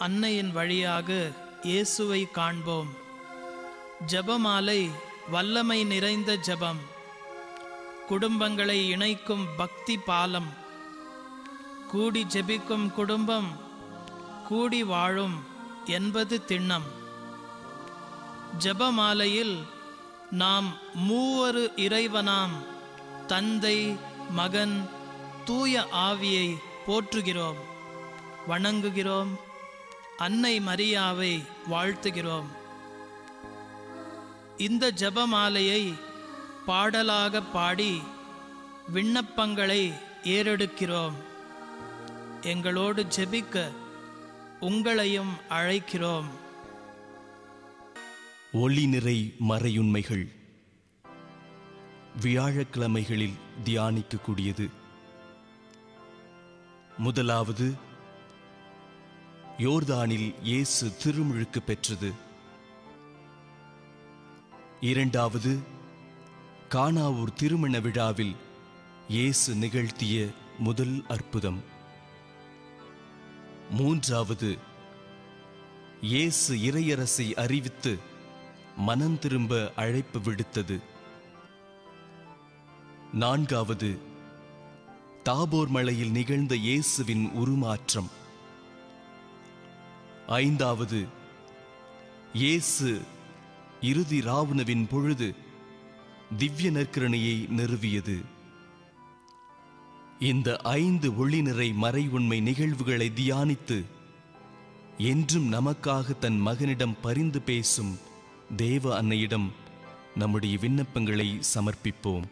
அன்னையின் வழியாக இயேசுவை காண்போம். ஜெபமாலை வல்லமை நிறைந்த ஜெபம், குடும்பங்களை இணைக்கும் பக்தி பாலம். கூடி ஜெபிக்கும் குடும்பம் கூடி வாழும் என்பது திண்ணம். ஜெபமாலையில் நாம் மூவரு இறைவனாம் தந்தை, மகன், தூய ஆவியை போற்றுகிறோம், வணங்குகிறோம். அன்னை மரியாவை வாழ்த்துகிறோம். இந்த ஜெபமாலையை பாடலாக பாடி விண்ணப்பங்களை ஏறெடுக்கிறோம். எங்களோடு ஜெபிக்க உங்களையும் அழைக்கிறோம். ஒளி நிறை மறையுண்மைகள் வியாழக்கிழமைகளில் தியானிக்கக்கூடியது. முதலாவது, யோர்தானில் இயேசு திருமுழுக்கு பெற்றது. இரண்டாவது, கானாவூர் திருமண விழாவில் இயேசு நிகழ்த்திய முதல் அற்புதம். மூன்றாவது, இயேசு இறையரசை அறிவித்து மனம் திரும்ப அழைப்பு விடுத்தது. நான்காவது, தாபோர் மலையில் நிகழ்ந்த இயேசுவின் உருமாற்றம். ஐந்தாவது, இயேசு இறுதி ராவுணவின் பொழுது திவ்ய நற்கருணையை நிறுவியது. இந்த 5 ஒளி நிறை மறை உண்மை நிகழ்வுகளை தியானித்து என்றும் நமக்காக தன் மகனிடம் பரிந்து பேசும் தேவ அன்னையிடம் நம்முடைய விண்ணப்பங்களை சமர்ப்பிப்போம்.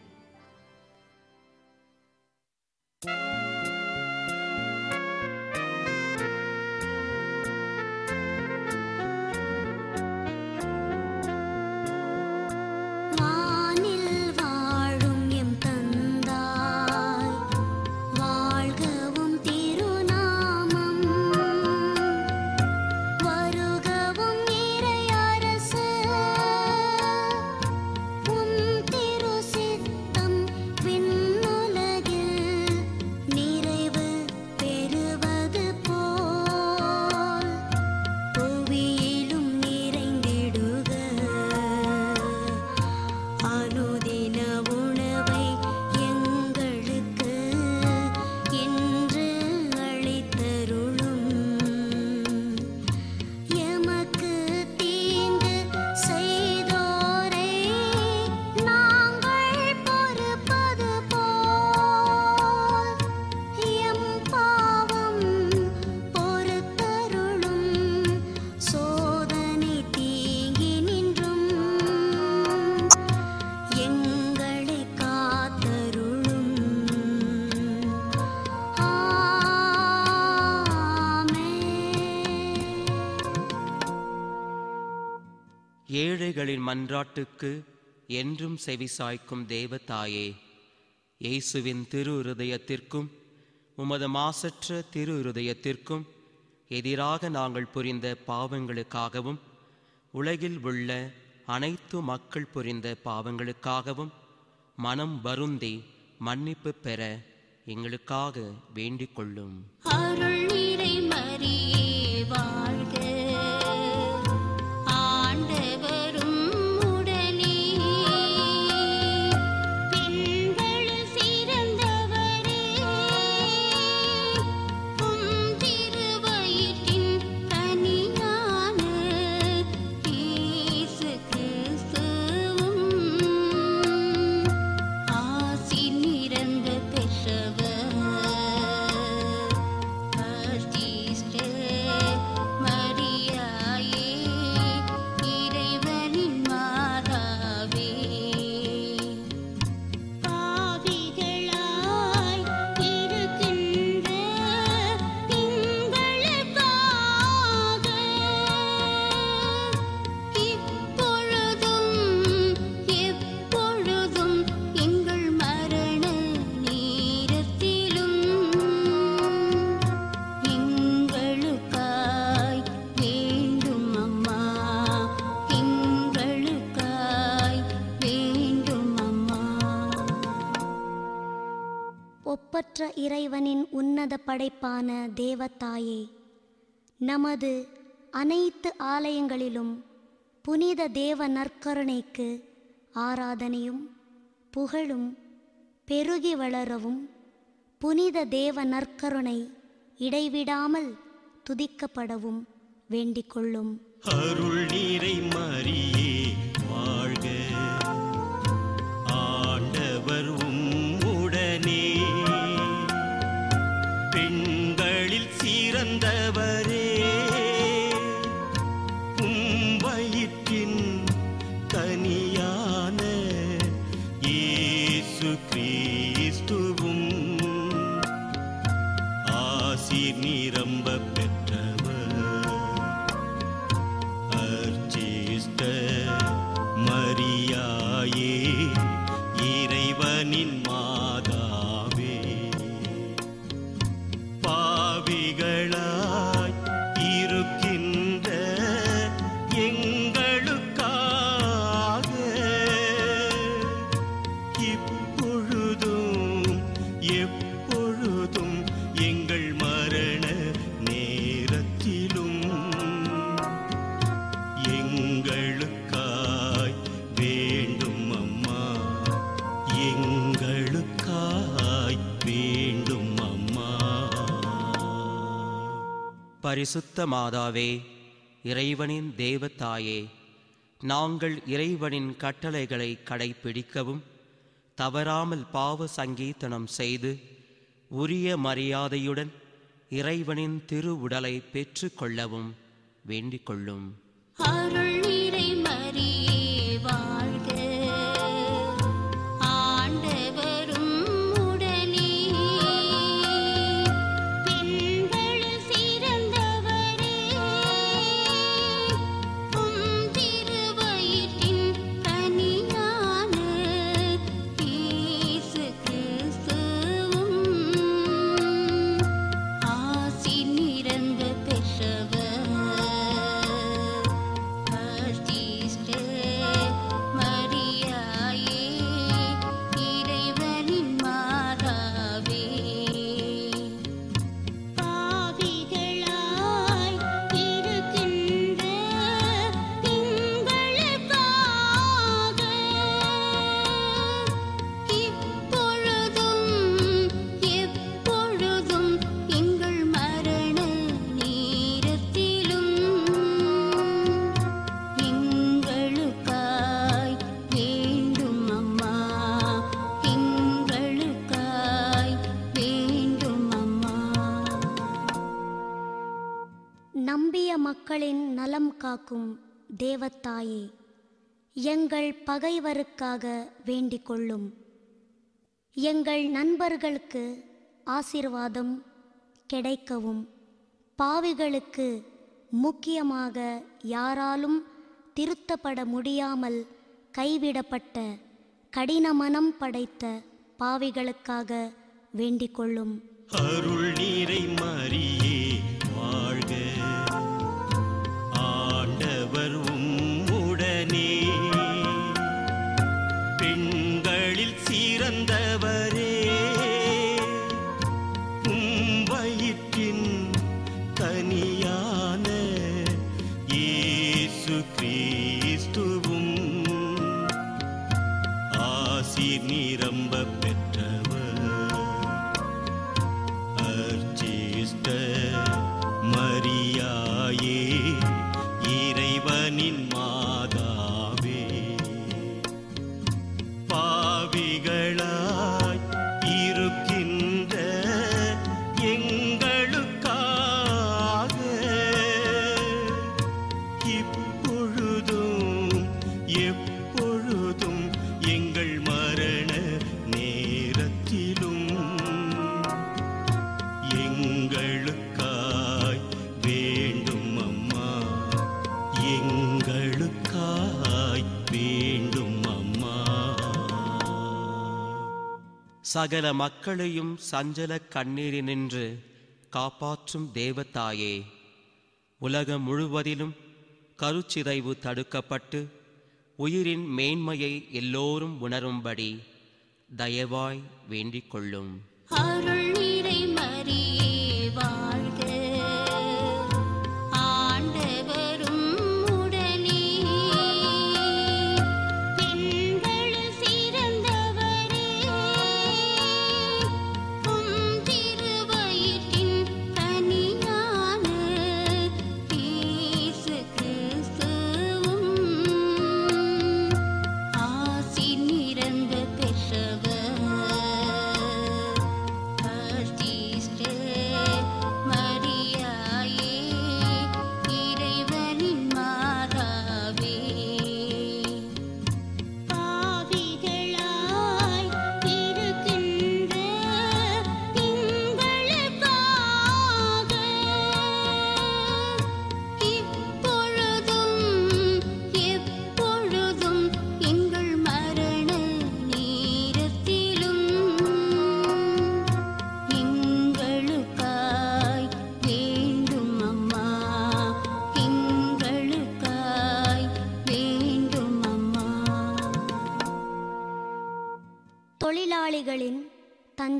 ஏழைகளின் மன்றாட்டுக்கு என்றும் செவிசாய்க்கும் தேவதாயே, இயேசுவின் திரு இருதயத்திற்கும் உமது மாசற்ற திரு இருதயத்திற்கும் எதிராக நாங்கள் புரிந்த பாவங்களுக்காகவும் உலகில் உள்ள அனைத்து மக்கள் புரிந்த பாவங்களுக்காகவும் மனம் வருந்தி மன்னிப்பு பெற எங்களுக்காக வேண்டிக் கொள்ளும். அருள் நிறை மரியே வாழ்க, ஒப்பற்ற இறைவனின் உன்னத படைப்பான தேவதாயே, நமது அனைத்து ஆலயங்களிலும் புனித தேவ நற்கருணைக்கு ஆராதனையும் புகழும் பெருகி வளரவும் புனித தேவ நற்கருணை இடைவிடாமல் துதிக்கப்படவும் வேண்டிக் கொள்ளும். அருள் நீரை மரியே வாழ்க, ஆண்டவர் உம்முடனே, பெண்களில் சிறந்தவரே, உம் வயிற்றின் கனியான இயேசு கிறிஸ்துவும் ஆசீர் நிரம்ப பெற்றவர். அர்ச்சிஷ்ட மரியாயே, இறைவனின் மாதாவே, பாவிகளாய் இருக்கின்ற எங்களுக்காக இப்பொழுதும் எப்பொழுதும் எங்கள் மரண நேரத்திலும் எங்களுக்காய் வேண்டும் அம்மா, எங்களுக்காய் வேண்டும் அம்மா. பரிசுத்த மாதாவே, இறைவனின் தேவதாயே, நாங்கள் இறைவனின் கட்டளைகளை கடைப்பிடிக்கவும் தவறாமல் பாவ சங்கீர்த்தனம் செய்து உரிய மரியாதையுடன் இறைவனின் திருவுடலை பெற்றுக்கொள்ளவும் வேண்டிக் கொள்ளும். அருள் நீரை மரியே வாழ்க, ஆண்டவரும் உடனே, பெண்களில் சிறந்தவரே, உம் திருவயிற்றின் கனியான இயேசு கிறிஸ்துவும் ஆசி நிரம்ப பெற்றவர். மரியாயே, இறைவனின் மாதாவே, பாவிகளாய் இருக்கின்ற எங்களுக்காக இப்பொழுதும் எப்பொழுதும் எங்கள் மரண நேரத்திலும் எங்களுக்காய் வேண்டும் அம்மா, எங்களுக்காய் வேண்டும் அம்மா. நம்பிய மக்களின் நலம் காக்கும் தேவத்தாயே, எங்கள் பகைவருக்காக வேண்டிக் கொள்ளும். எங்கள் நண்பர்களுக்கு ஆசீர்வாதம் கிடைக்கவும், பாவிகளுக்கு முக்கியமாக யாராலும் திருத்தப்பட முடியாமல் கைவிடப்பட்ட கடின மனம் படைத்த பாவிகளுக்காக வேண்டிக் கொள்ளும். அருள் நீரை மரியே வாழ்க, ஆண்டவர் உம்முடனே, பெண்களில் சிறந்தவரே, உம் வயிற்றின் கனியான இயேசு கிறிஸ்துவும் ஆசீர் நிரம்ப பெற்றவர். அர்ச்சிஷ்ட மரியாயே, இறைவனின் மாதாவே, பாவிகளாய் இருக்கின்ற எங்களுக்காக இப்பொழுதும் எப்பொழுதும் எங்கள் மரண நேரத்திலும் எங்களுக்காய் வேண்டும் அம்மா, எங்களுக்காய் வேண்டும் அம்மா. சகல மக்களையும் சஞ்சல கண்ணீரினின்று காப்பாற்றும் தேவதாயே, உலகம் முழுவதிலும் கருச்சிதைவு தடுக்கப்பட்டு உயிரின் மேன்மையை எல்லோரும் உணரும்படி தயவாய் வேண்டிக் கொள்ளும். அருள் நீரை மரியே வாழ்க,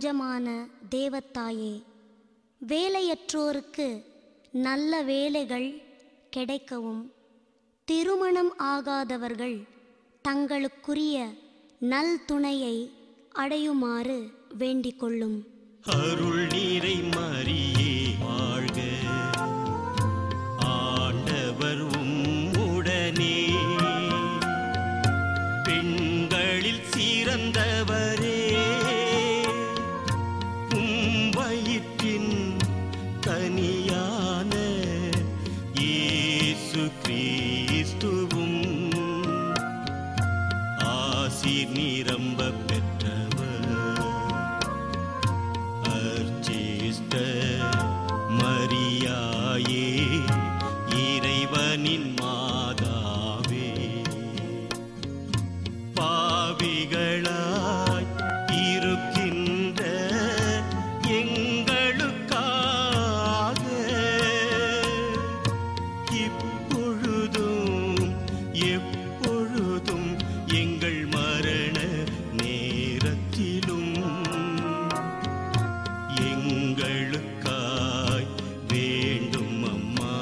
தஞ்சமான தேவத்தாயே, வேலையற்றோருக்கு நல்ல வேலைகள் கிடைக்கவும், திருமணம் ஆகாதவர்கள் தங்களுக்குரிய நல் துணையை அடையுமாறு வேண்டிக் கொள்ளும். அருள் நீரை மரியே வாழ்க, ஆண்டவர் உம்முடனே, பெண்களில் சிறந்தவரே, உம் வயிற்றின் கனியான இயேசு கிறிஸ்துவும் ஆசீர் நிரம்ப பெற்றவர். அர்ச்சிஷ்ட மரியாயே, இறைவனின் மாதாவே, பாவிகளாய் இருக்கின்ற எங்களுக்காக இப்பொழுதும் எப்பொழுதும் எங்கள் மரண நேரத்திலும் எங்களுக்காய் வேண்டும் அம்மா,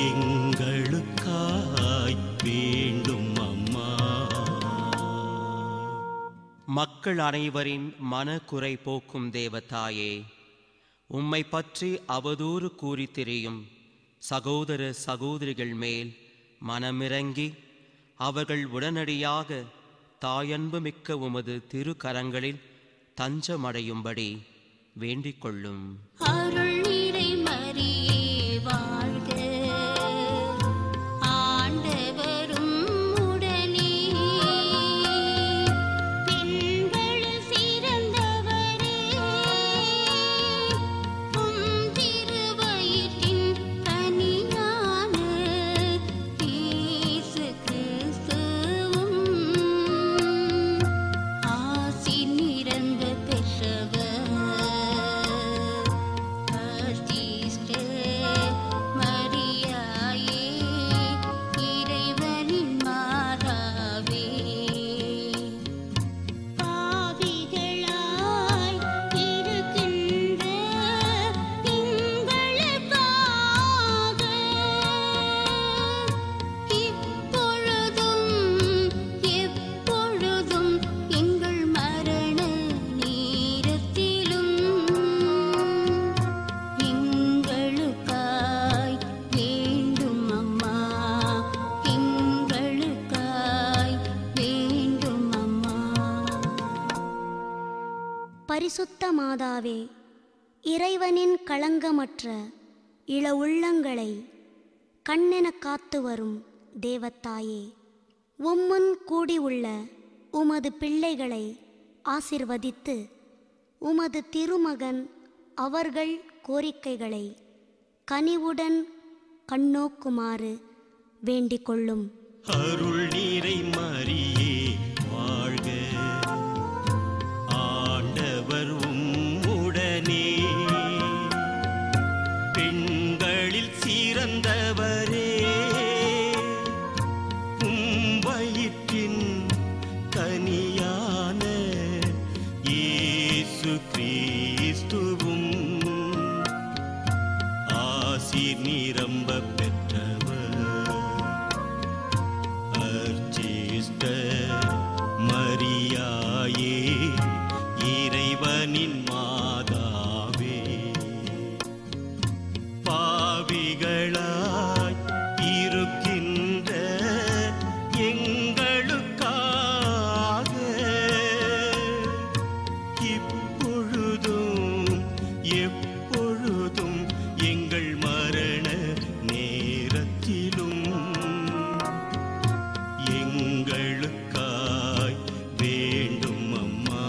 எங்களுக்காய் வேண்டும் அம்மா. மக்கள் அனைவரின் மனக்குறை போக்கும் தேவதாயே, உம்மை பற்றி அவதூறு கூறி திரியும் சகோதர சகோதரிகள் மேல் மனமிறங்கி அவர்கள் உடனடியாக தாயன்பு மிக்க உமது திருக்கரங்களில் தஞ்சமடையும்படி வேண்டிக் கொள்ளும். அருள் நிறை மரியே வாழ்க, ஆண்டவரும் உடனே, பெண்களில் சிறந்தவரே, உம் திருவயிற்றின் கனியான இயேசு கிறிஸ்துவும் ஆசி நிரம்ப பெற்றவர். மரியாயே, இறைவனின் மாதாவே, பாவிகளாய் இருக்கின்ற எங்களுக்காக இப்பொழுதும் எப்பொழுதும் எங்கள் மரண நேரத்திலும் எங்களுக்காய் வேண்டும் அம்மா, எங்களுக்காய் வேண்டும் அம்மா. பரிசுத்த மாதாவே, இறைவனின் களங்கமற்ற இள உள்ளங்களை கண்ணென காத்து வரும் தேவத்தாயே, உம்முன் கூடியுள்ள உமது பிள்ளைகளை ஆசிர்வதித்து உமது திருமகன் அவர்கள் கோரிக்கைகளை கனிவுடன் கண்ணோக்குமாறு வேண்டிக் கொள்ளும். அருள் நீரை மரியே வாழ்க, ஆண்டவர் உம்முடனே, பெண்களில் சிறந்தவரே, உம் வயிற்றின் கனியான இயேசு கிறிஸ்துவும் ஆசீர் நிரம்ப பெற்றவர். அர்ச்சிஷ்ட மரியாயே, இறைவனின் மாதாவே, பாவிகளாய் இருக்கின்ற எங்களுக்காக இப்பொழுதும் எப்பொழுதும் எங்கள் மரண நேரத்திலும் எங்களுக்காய் வேண்டும் அம்மா,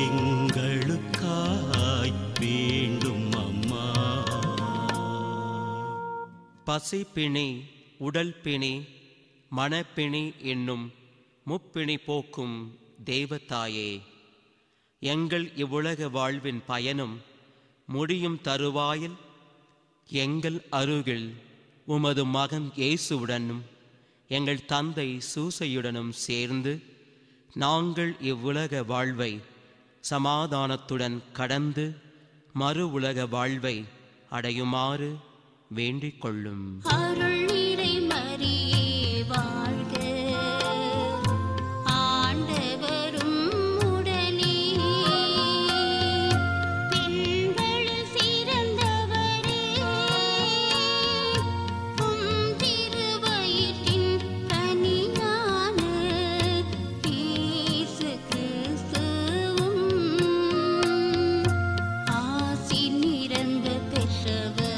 எங்களுக்காய் வேண்டும் அம்மா. பசிப்பிணி, உடல் பிணி, மனப்பிணி என்னும் முப்பிணி போக்கும் தேவதாயே, எங்கள் இவ்வுலக வாழ்வின் பயனும் முடியும் தருவாயில் எங்கள் அருகில் உமது மகன் இயேசுவுடனும் எங்கள் தந்தை சூசையுடனும் சேர்ந்து நாங்கள் இவ்வுலக வாழ்வை சமாதானத்துடன் கடந்து மறு உலக வாழ்வை அடையுமாறு வேண்டிக் கொள்ளும். அருள் நிறை மரியே வாழ்க, ஆண்டவரும் உடனே, பெண்களில் சிறந்தவரே, உம் திருவயிற்றின் கனியான இயேசு கிறிஸ்துவும் ஆசி நிரந்த பெற்றவர்.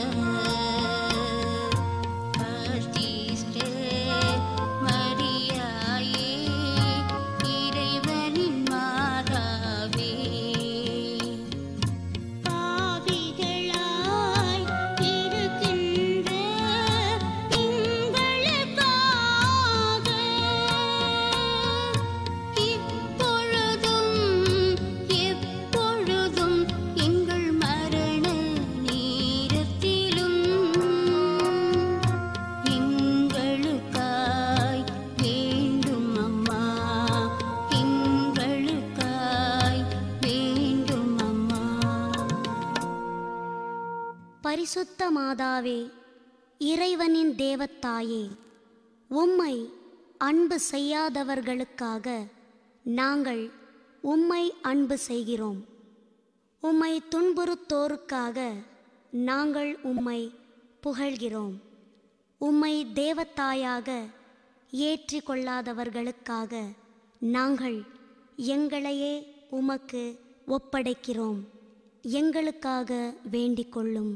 மரியாயே, இறைவனின் மாதாவே, பாவிகளாய் இருக்கின்ற எங்களுக்காக இப்பொழுதும் எப்பொழுதும் எங்கள் மரண நேரத்திலும் எங்களுக்காய் வேண்டும் அம்மா, எங்களுக்காய் வேண்டும் அம்மா. பரிசுத்த மாதாவே, இறைவனின் தேவத்தாயே, உம்மை அன்பு செய்யாதவர்களுக்காக நாங்கள் உம்மை அன்பு செய்கிறோம். உம்மை துன்புறுத்தோருக்காக நாங்கள் உம்மை புகழ்கிறோம். உம்மை தேவத்தாயாக ஏற்றிக் கொள்ளாதவர்களுக்காக நாங்கள் எங்களையே உமக்கு ஒப்படைக்கிறோம். எங்களுக்காக வேண்டிக் கொள்ளும்.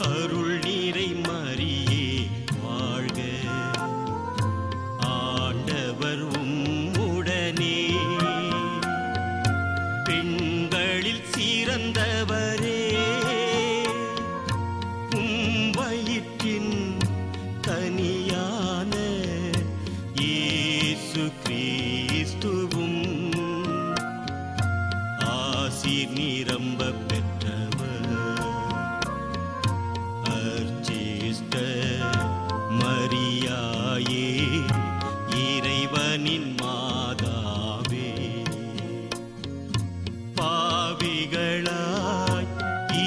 அருள் நீரை மரியே வாழ்க, ஆண்டவர் உம்முடனே, பெண்களில் சிறந்தவரே, உம் வயிற்றின் கனியான இயேசு கிறிஸ்துவும் ஆசீர் நிரம்ப பெற்றவர். அர்ச்சிஷ்ட மரியாயே, இறைவனின் மாதாவே, பாவிகளாய்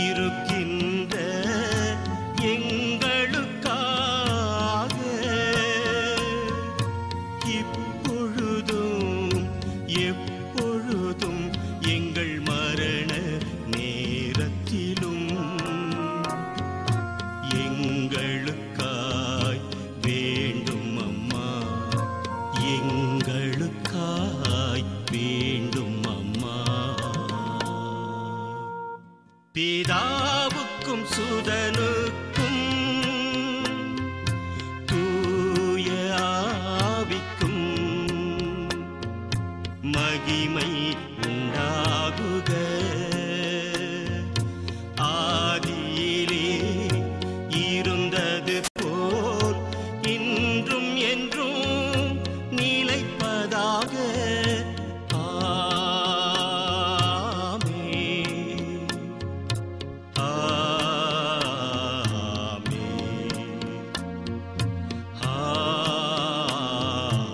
இருக்கின்ற எங்களுக்காக இப்பொழுதும் எப்பொழுதும் எங்கள் மரண நேரத்திலும் எங்களுக்காய் வேண்டும் அம்மா, எங்களுக்காய் வேண்டும் அம்மா. பிதாவுக்கும் சுதனுக்கும் தூய ஆவிக்கும் மகிமை உண்டாகுக. ஆதியிலே இருந்தது போல் இன்றும் என்றும் நிலைப்பதாக. ஆமென். ஆமென்.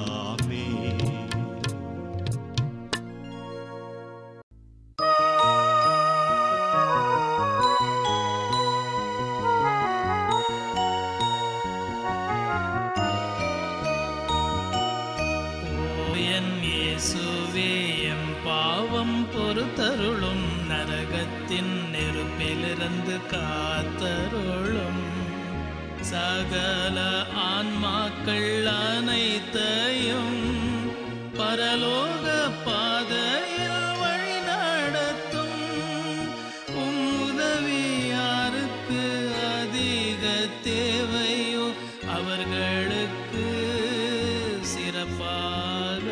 ஆமென். என் இயேசுவே, எம் பாவம் பொறுத்தருளும், நரகத்தின் நெருப்பிலிருந்து காத்தருளும். சகல ஆன்மாக்கள் அனைத்தையும் பரலோக பாதையில் வழி நடத்தும். உம் உதவி யாருக்கு அதிக தேவையோ அவர்களுக்கு சிறப்பாக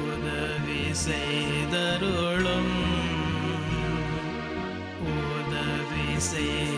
உதவி செய்தருளும். உதவி செய்